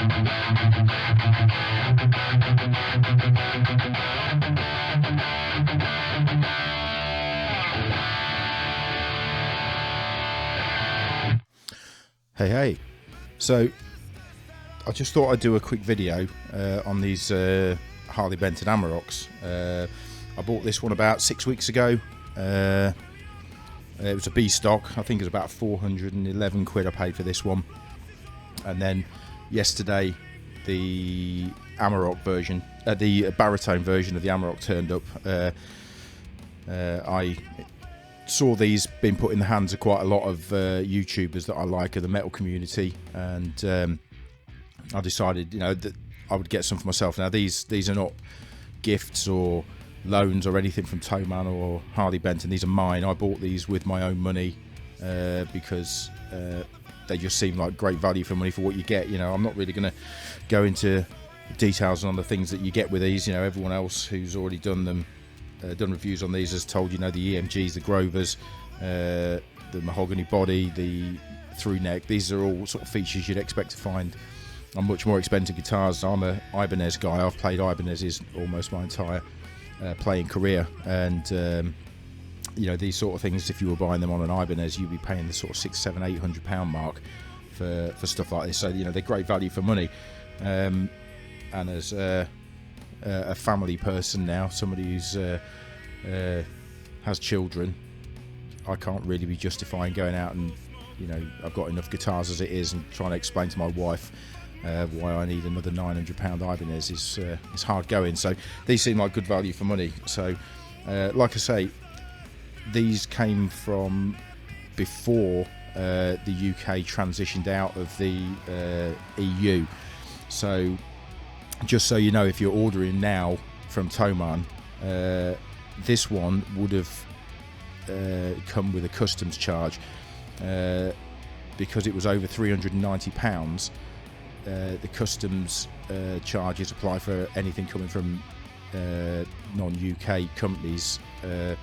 Hey, so I just thought I'd do a quick video on these Harley Benton Amaroks. I bought this one about 6 weeks ago. It was a B stock. I think it was about 411 quid I paid for this one. And then yesterday the Amarok version, the Baritone version of the Amarok turned up. I saw these being put in the hands of quite a lot of YouTubers that I like of the metal community, and I decided, that I would get some for myself. Now these are not gifts or loans or anything from Toman or Harley Benton. These are mine. I bought these with my own money because they just seem like great value for money for what you get. I'm not really going to go into details on the things that you get with these. Everyone else who's already done them, done reviews on these, has told the EMGs, the Grovers, the mahogany body, the through neck. These are all sort of features you'd expect to find on much more expensive guitars. I'm a Ibanez guy. I've played Ibanez's almost my entire playing career, and these sort of things, if you were buying them on an Ibanez, you'd be paying the sort of £600-800 mark for stuff like this. So they're great value for money, and as a family person now, somebody who's has children, I can't really be justifying going out and I've got enough guitars as it is, and trying to explain to my wife why I need another £900 Ibanez is hard going. So these seem like good value for money. So like I say, these came from before the UK transitioned out of the EU. So just so you know, if you're ordering now from Toman, this one would have come with a customs charge because it was over £390. The customs charges apply for anything coming from non-UK companies. And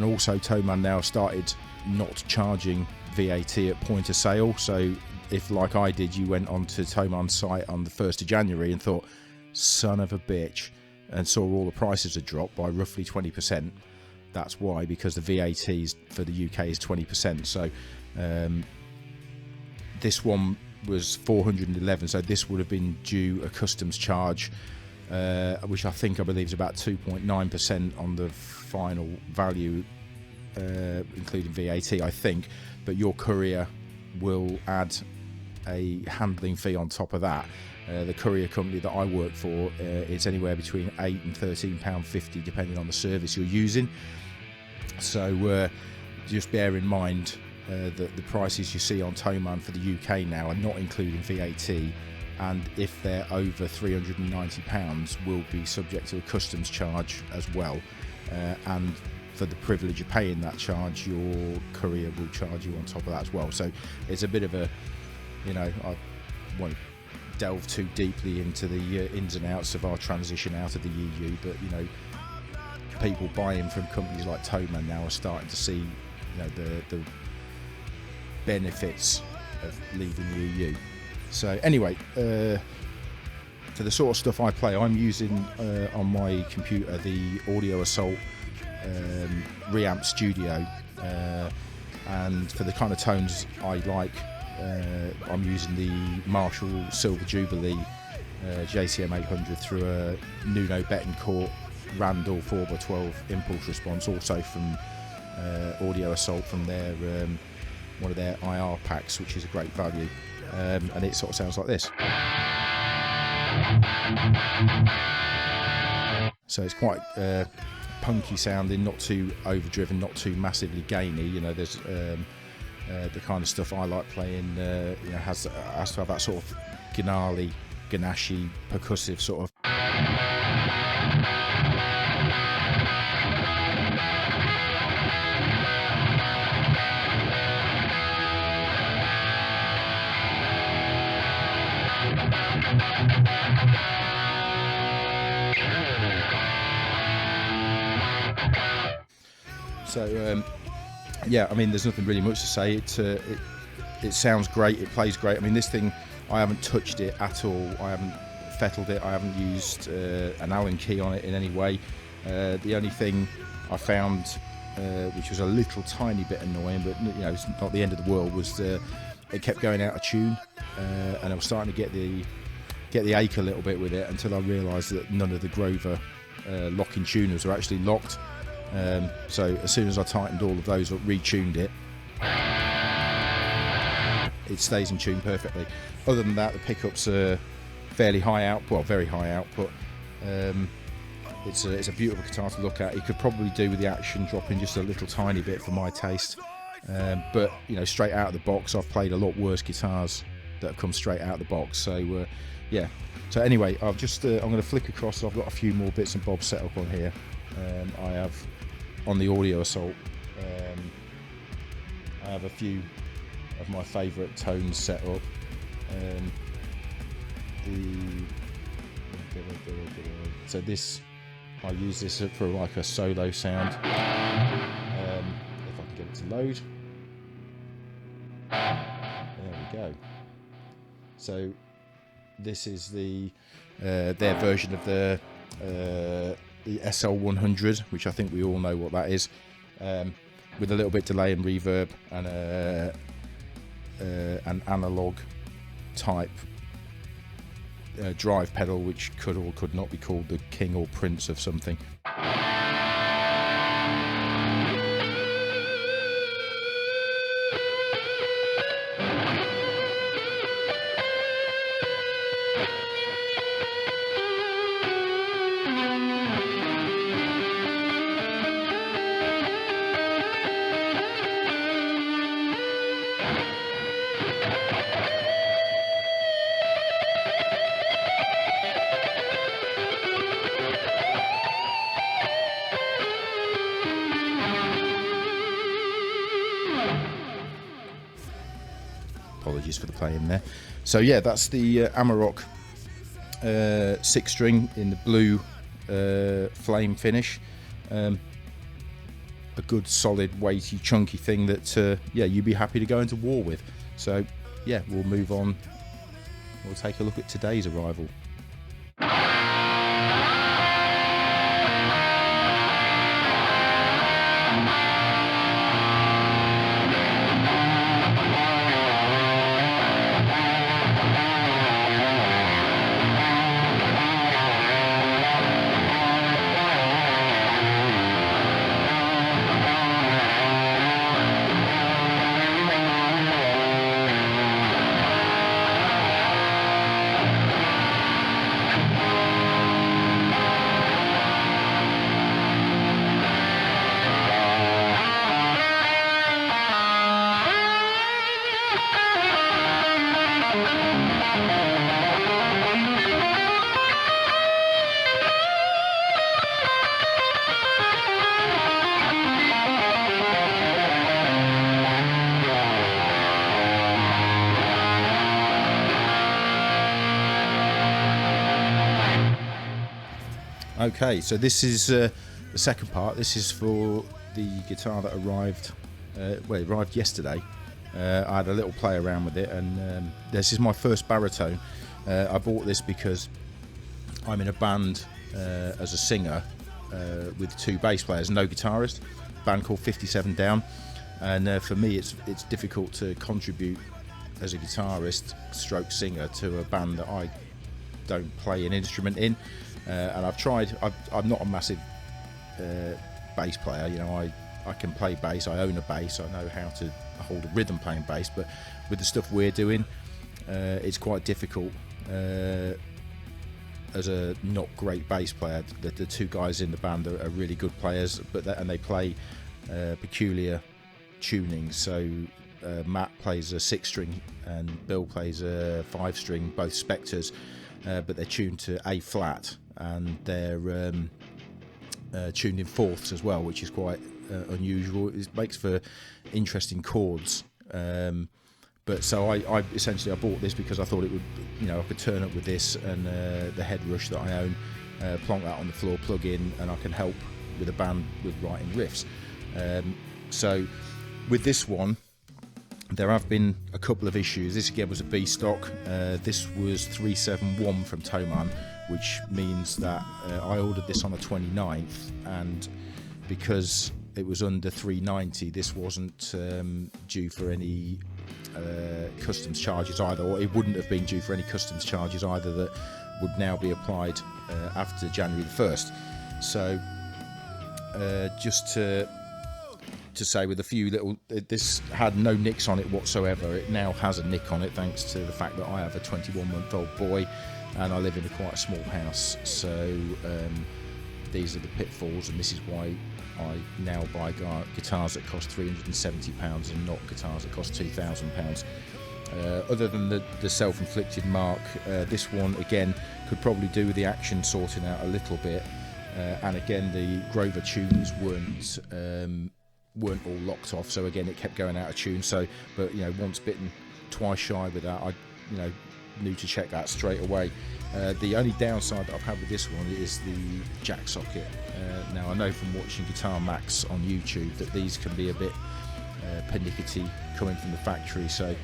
also Toman now started not charging VAT at point of sale. So if, like I did, you went onto Toman's site on the 1st of January and thought, son of a bitch, and saw all the prices had dropped by roughly 20%, that's why, because the VAT for the UK is 20%. So this one was 411, so this would have been due a customs charge, which I believe is about 2.9% on the final value, including VAT, I think. But your courier will add a handling fee on top of that. The courier company that I work for, it's anywhere between £8 and £13.50 depending on the service you're using. So just bear in mind that the prices you see on Toman for the UK now are not including VAT, and if they're over £390 will be subject to a customs charge as well, and for the privilege of paying that charge, your courier will charge you on top of that as well. So it's a bit of a, I won't delve too deeply into the ins and outs of our transition out of the EU, but people buying from companies like Toman now are starting to see the benefits of leaving the EU. So anyway, for the sort of stuff I play, I'm using on my computer the Audio Assault Reamp Studio, and for the kind of tones I like, I'm using the Marshall Silver Jubilee JCM 800 through a Nuno Betancourt Randall 4x12 impulse response, also from Audio Assault, from their one of their IR packs, which is a great value, and it sort of sounds like this. So it's quite punky sounding, not too overdriven, not too massively gainy. There's the kind of stuff I like playing. Has to have that sort of gnarly, ganache, percussive sort of. So yeah, there's nothing really much to say. It sounds great, it plays great. This thing, I haven't touched it at all. I haven't fettled it. I haven't used an Allen key on it in any way. The only thing I found, which was a little tiny bit annoying, but it's not the end of the world, was it kept going out of tune, and I was starting to get the ache a little bit with it, until I realised that none of the Grover locking tuners are actually locked. So as soon as I tightened all of those up, retuned it, it stays in tune perfectly. Other than that, the pickups are fairly high output, well, very high output. It's a beautiful guitar to look at. You could probably do with the action dropping just a little tiny bit for my taste, but straight out of the box, I've played a lot worse guitars that have come straight out of the box. So yeah. So anyway, I'm going to flick across. I've got a few more bits and bobs set up on here. I have on the Audio Assault. I have a few of my favourite tones set up. So this, I use this for like a solo sound. If I can get it to load. There we go. So this is their version of the SL100, which I think we all know what that is, with a little bit delay and reverb, and an analog type drive pedal, which could or could not be called the king or prince of something. Apologies for the playing there. So yeah, that's the Amarok 6-string in the blue flame finish. A good, solid, weighty, chunky thing that you'd be happy to go into war with. So yeah, we'll move on. We'll take a look at today's arrival. Okay, so this is the second part. This is for the guitar that arrived, it arrived yesterday. I had a little play around with it, and this is my first baritone. I bought this because I'm in a band as a singer with two bass players, no guitarist, a band called 57 Down, and for me it's difficult to contribute as a guitarist stroke singer to a band that I don't play an instrument in. And I've tried. I'm not a massive bass player. I can play bass. I own a bass. I know how to hold a rhythm playing bass. But with the stuff we're doing, it's quite difficult as a not great bass player. The two guys in the band are really good players, and they play peculiar tunings. So Matt plays a 6-string and Bill plays a 5-string, both Spectres, but they're tuned to A flat. And they're tuned in fourths as well, which is quite unusual. It makes for interesting chords. But so I essentially bought this because I thought it would, I could turn up with this and the head rush that I own, plonk that on the floor, plug in, and I can help with a band with writing riffs. So with this one, There have been a couple of issues. This again was a B stock. This was 371 from Toman, which means that I ordered this on the 29th, and because it was under 390, this wasn't due for any customs charges either, or it wouldn't have been due for any customs charges either that would now be applied after January the 1st. So just to say, with a few little, this had no nicks on it whatsoever. It now has a nick on it thanks to the fact that I have a 21-month-old boy and I live in quite a small house. So these are the pitfalls, and this is why I now buy guitars that cost £370 and not guitars that cost £2,000. Other than the self-inflicted mark, this one again could probably do with the action sorting out a little bit, and again the Grover tunes weren't all locked off, so again it kept going out of tune. So, but once bitten, twice shy with that. I knew to check that straight away. The only downside that I've had with this one is the jack socket. Now I know from watching Guitar Max on YouTube that these can be a bit pernickety coming from the factory, so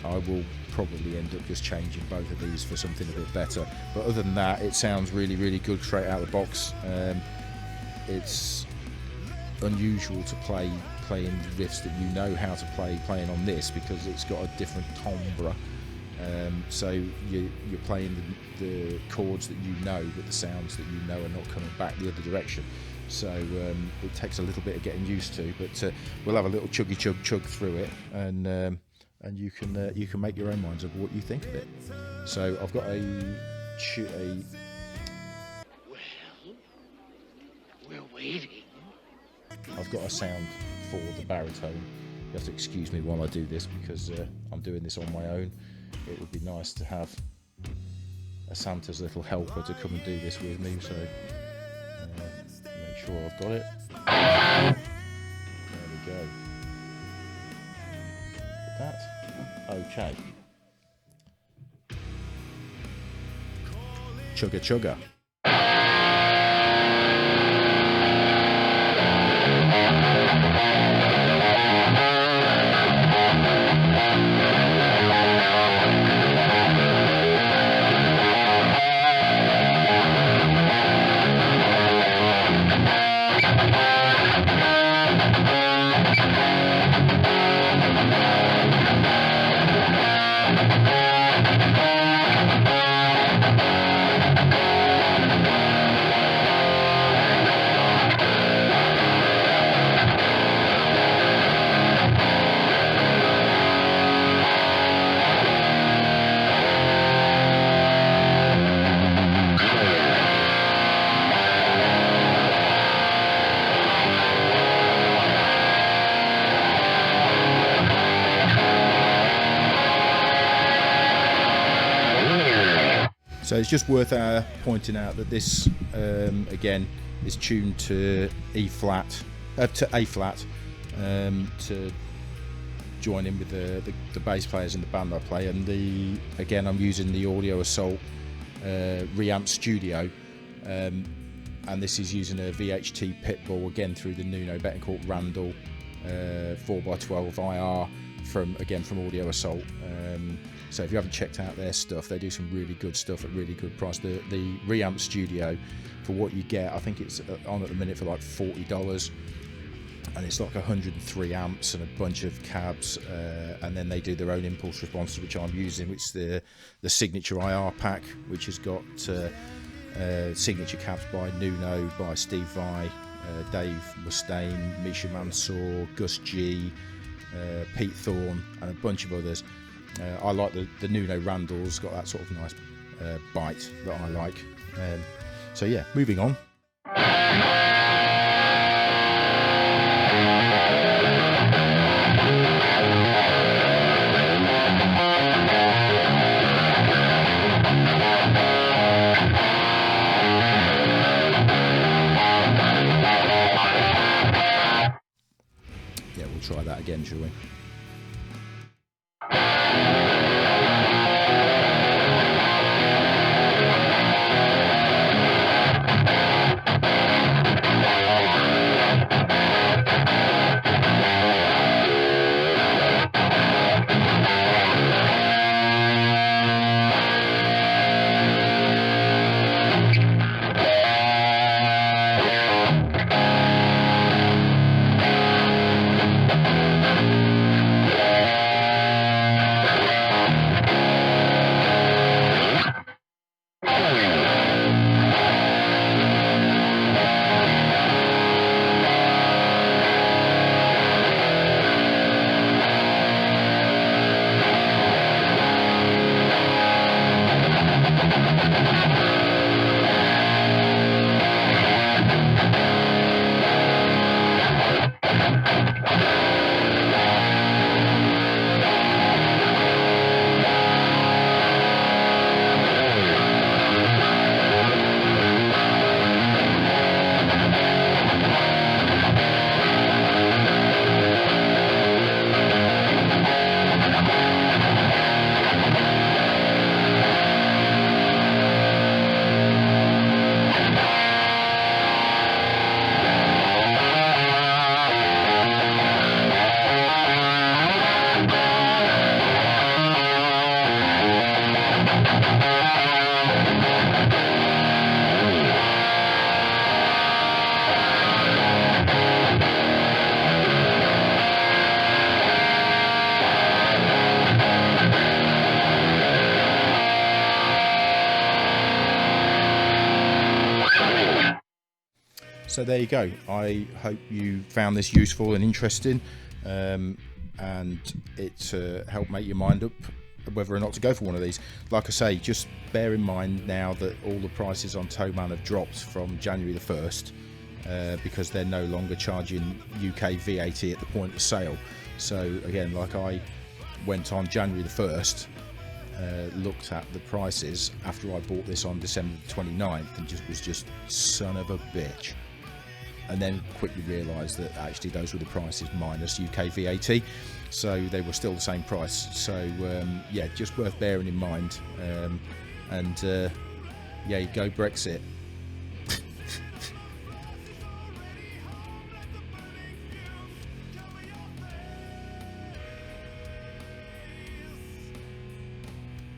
I will probably end up just changing both of these for something a bit better. But other than that, it sounds really, really good straight out of the box. It's unusual to playing riffs that you know how to playing on this, because it's got a different timbre. So you're playing the chords that you know, but the sounds that you know are not coming back the other direction. So it takes a little bit of getting used to, but we'll have a little chug through it, and you can make your own minds of what you think of it. So I've got we're waiting. I've got a sound for the baritone. You have to excuse me while I do this, because I'm doing this on my own. It would be nice to have a Santa's little helper to come and do this with me, so make sure I've got it. There we go. Like that. Okay. Chugga chugga. So it's just worth pointing out that this again is tuned to A flat, to join in with the bass players in the band I play. And again I'm using the Audio Assault Reamp Studio, and this is using a VHT Pitbull again through the Nuno Betancourt Randall 4x12 IR from Audio Assault. So if you haven't checked out their stuff, they do some really good stuff at really good price. The Reamp Studio, for what you get, I think it's on at the minute for like $40, and it's like 103 amps and a bunch of cabs, and then they do their own impulse responses, which I'm using, which is the Signature IR pack, which has got signature cabs by Nuno, by Steve Vai, Dave Mustaine, Misha Mansour, Gus G, Pete Thorne, and a bunch of others. I like the Nuno Randall's got that sort of nice bite that I like. So yeah, moving on. Yeah, we'll try that again, shall we? So there you go. I hope you found this useful and interesting, and it helped make your mind up whether or not to go for one of these. Like I say, just bear in mind now that all the prices on Towman have dropped from January the 1st, because they're no longer charging UK VAT at the point of sale. So again, like I went on January the 1st, looked at the prices after I bought this on December the 29th, and was just son of a bitch, and then quickly realised that actually those were the prices minus UK VAT, so they were still the same price. So yeah, just worth bearing in mind. Yeah, go Brexit.